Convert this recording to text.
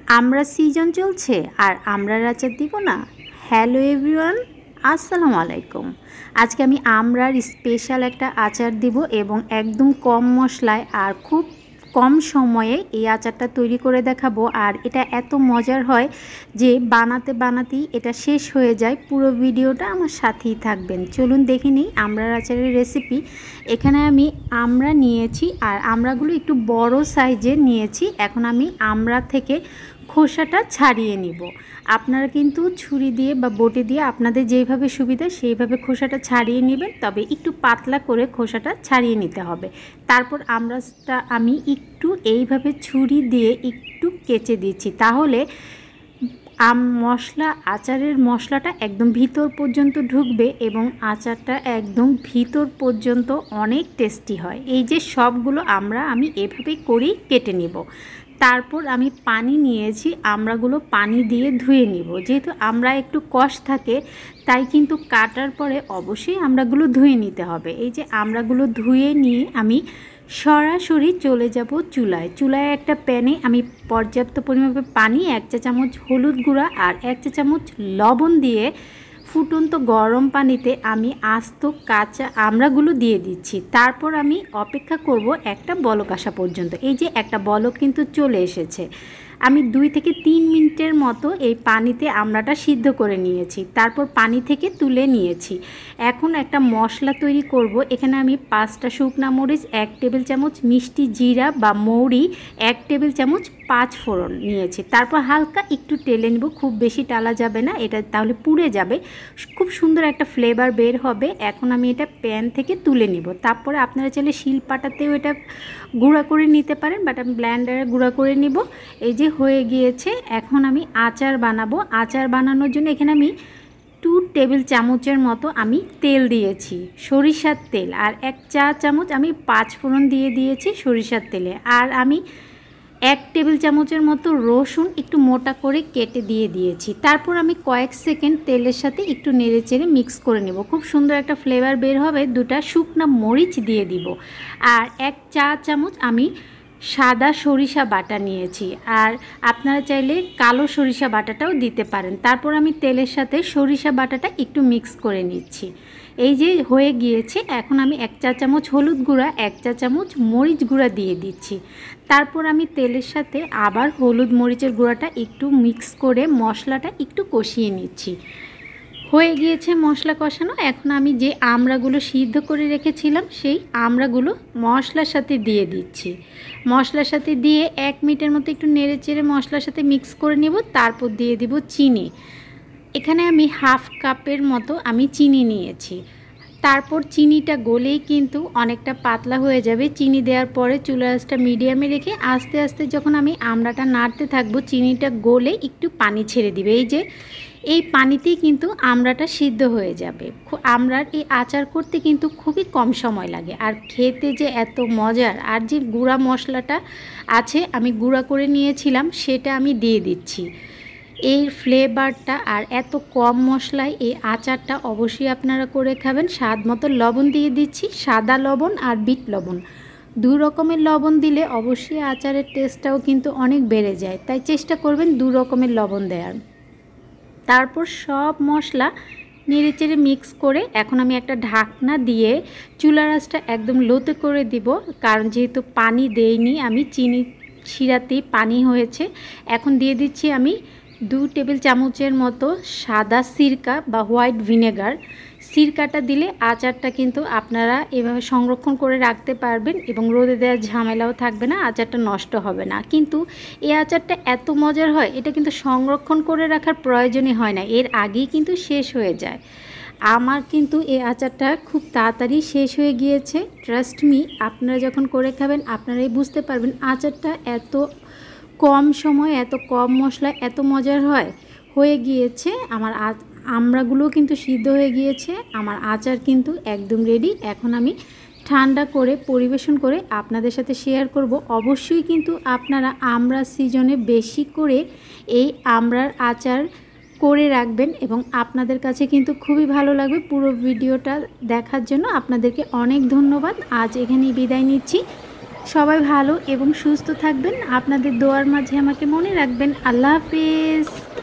আমরা সিজন চলছে আর আমরার আচার দিব না। হ্যালো এভরিওয়ান, আসসালামু আলাইকুম। আজকে আমি আমরার স্পেশাল একটা আচার দিব এবং একদম কম মশলায় আর খুব কম সময়ে এই আচারটা তৈরি করে দেখাবো। আর এটা এত মজার হয় যে বানাতে বানাতেই এটা শেষ হয়ে যায়। পুরো ভিডিওটা আমার সাথেই থাকবেন। চলুন দেখে নিই আমরার আচারের রেসিপি। এখানে আমি আমড়া নিয়েছি আর আমড়াগুলো একটু বড় সাইজের নিয়েছি। এখন আমি আমড়া থেকে খোসাটা ছাড়িয়ে নিব। আপনারা কিন্তু ছুরি দিয়ে বা বটি দিয়ে আপনাদের যেইভাবে সুবিধা সেইভাবে খোসাটা ছাড়িয়ে নেবেন, তবে একটু পাতলা করে খোসাটা ছাড়িয়ে নিতে হবে। তারপর আমড়াটা আমি একটু এইভাবে ছুরি দিয়ে একটু কেচে দিচ্ছি, তাহলে আচারের মশলাটা একদম ভিতর পর্যন্ত ঢুকবে এবং আচারটা একদম ভিতর পর্যন্ত অনেক টেস্টি হয়। এই যে সবগুলো আমি এভাবেই করেই কেটে নেব। তারপর আমি পানি নিয়েছি, আমড়াগুলো পানি দিয়ে ধুয়ে নিব। যেহেতু আমড়া একটু কষ থাকে, তাই কিন্তু কাটার পরে অবশ্যই আমড়াগুলো ধুয়ে নিতে হবে। এই যে আমড়াগুলো ধুয়ে নিয়ে আমি সরাসরি চলে যাব চুলায় একটা প্যানে আমি পর্যাপ্ত পরিমাণে পানি, 1 চা চামচ হলুদ গুঁড়া আর 1 চা চামচ লবণ দিয়ে ফুটন্ত গরম পানিতে আমি আস্ত কাঁচা আমড়াগুলো দিয়ে দিচ্ছি। তারপর আমি অপেক্ষা করব একটা বলক আসা পর্যন্ত। এই যে একটা বলক কিন্তু চলে এসেছে। আমি 2 থেকে 3 মিনিটের মতো এই পানিতে আমড়াটা সিদ্ধ করে নিয়েছি। তারপর পানি থেকে তুলে নিয়েছি। এখন একটা মশলা তৈরি করব। এখানে আমি 5টা শুকনা মরিচ, 1 টেবিল চামচ মিষ্টি জিরা বা মৌরি, 1 টেবিল চামচ 5 ফোড়ন নিয়েছি। তারপর হালকা একটু টেলে নেব, খুব বেশি টালা যাবে না, এটা তাহলে পুড়ে যাবে। খুব সুন্দর একটা ফ্লেভার বের হবে। এখন আমি এটা প্যান থেকে তুলে নিব। তারপরে আপনারা চাইলে শিলপাটাতেও এটা গুঁড়া করে নিতে পারেন, বাট আমি ব্লেন্ডারে গুঁড়া করে নিব। এই যে হয়ে গিয়েছে। এখন আমি আচার বানাবো। আচার বানানোর জন্য এখানে আমি 2 টেবিল চামচের মতো আমি তেল দিয়েছি, সরিষার তেল, আর 1 চা চামচ আমি 5 ফোড়ন দিয়ে দিয়েছি সরিষার তেলে। আর আমি 1 টেবিল চামচের মতো রসুন একটু মোটা করে কেটে দিয়ে দিয়েছি। তারপর আমি কয়েক সেকেন্ড তেলের সাথে একটু নেড়েচেড়ে মিক্স করে নেব। খুব সুন্দর একটা ফ্লেভার বের হবে। 2টা শুকনা মরিচ দিয়ে দিব আর 1 চা চামচ আমি সাদা সরিষা বাটা নিয়েছি, আর আপনারা চাইলে কালো সরিষা বাটাটাও দিতে পারেন। তারপর আমি তেলের সাথে সরিষা বাটাটা একটু মিক্স করে নিচ্ছি। এই যে হয়ে গিয়েছে। এখন আমি 1 চা চামচ হলুদ গুঁড়া, 1 চা চামচ মরিচ গুঁড়া দিয়ে দিচ্ছি। তারপর আমি তেলের সাথে আবার হলুদ মরিচের গুঁড়াটা একটু মিক্স করে মশলাটা একটু কষিয়ে নিচ্ছি। হয়ে গিয়েছে মশলা কষানো। এখন আমি যে আমড়াগুলো সিদ্ধ করে রেখেছিলাম সেই আমড়াগুলো মশলার সাথে দিয়ে দিচ্ছি। মশলার সাথে দিয়ে 1 মিনিটের মতো একটু নেড়েচেড়ে মশলার সাথে মিক্স করে নেব। তারপর দিয়ে দিব চিনি। এখানে আমি 1/2 কাপের মতো আমি চিনি নিয়েছি। তারপর চিনিটা গলেই কিন্তু অনেকটা পাতলা হয়ে যাবে। চিনি দেওয়ার পরে চুলার আঁচটা মিডিয়ামে রেখে আস্তে আস্তে যখন আমি আমড়াটা নাড়তে থাকবো, চিনিটা গলে একটু পানি ছেড়ে দিবে। এই যে এই পানিতেই কিন্তু আমড়াটা সিদ্ধ হয়ে যাবে। আমড়ার এই আচার করতে কিন্তু খুবই কম সময় লাগে, আর খেতে যে এত মজার। আর যে গুঁড়া মশলাটা আছে আমি গুঁড়া করে নিয়েছিলাম, সেটা আমি দিয়ে দিচ্ছি। এই ফ্লেভারটা আর এত কম মশলায় এই আচারটা অবশ্যই আপনারা করে খাবেন। স্বাদ মতো লবণ দিয়ে দিচ্ছি, সাদা লবণ আর বিট লবণ। 2 রকমের লবণ দিলে অবশ্যই আচারের টেস্টটাও কিন্তু অনেক বেড়ে যায়, তাই চেষ্টা করবেন 2 রকমের লবণ দেওয়ার। তারপর সব মশলা নেড়েচেড়ে মিক্স করে এখন আমি একটা ঢাকনা দিয়ে চুলার আঁচটা একদম লোতে করে দিব, কারণ যেহেতু পানি দেইনি আমি, চিনি শিরাতেই পানি হয়েছে। এখন দিয়ে দিচ্ছি আমি 2 টেবিল চামচের মতো সাদা সিরকা বা হোয়াইট ভিনেগার। সিরকাটা দিলে আচারটা কিন্তু আপনারা এভাবে সংরক্ষণ করে রাখতে পারবেন এবং রোদে দেওয়ার ঝামেলাও থাকবে না, আচারটা নষ্ট হবে না। কিন্তু এই আচারটা এত মজার হয়, এটা কিন্তু সংরক্ষণ করে রাখার প্রয়োজনই হয় না, এর আগেই কিন্তু শেষ হয়ে যায়। আমার কিন্তু এই আচারটা খুব তাড়াতাড়ি শেষ হয়ে গিয়েছে। ট্রাস্ট মি, আপনারা যখন করে খাবেন আপনারাই বুঝতে পারবেন আচারটা এত কম সময়, এত কম মশলায় এত মজার হয়। হয়ে গিয়েছে আমার আমড়াগুলো কিন্তু সিদ্ধ হয়ে গিয়েছে। আমার আচার কিন্তু একদম রেডি। এখন আমি ঠান্ডা করে পরিবেশন করে আপনাদের সাথে শেয়ার করব। অবশ্যই কিন্তু আপনারা আমড়া সিজনে বেশি করে এই আমড়ার আচার করে রাখবেন এবং আপনাদের কাছে কিন্তু খুবই ভালো লাগবে। পুরো ভিডিওটা দেখার জন্য আপনাদেরকে অনেক ধন্যবাদ। আজ এখানেই বিদায় নিচ্ছি। সবাই ভালো এবং সুস্থ থাকবেন। আপনাদের দোয়ার মাঝে আমাকে মনে রাখবেন। আল্লাহ হাফেজ।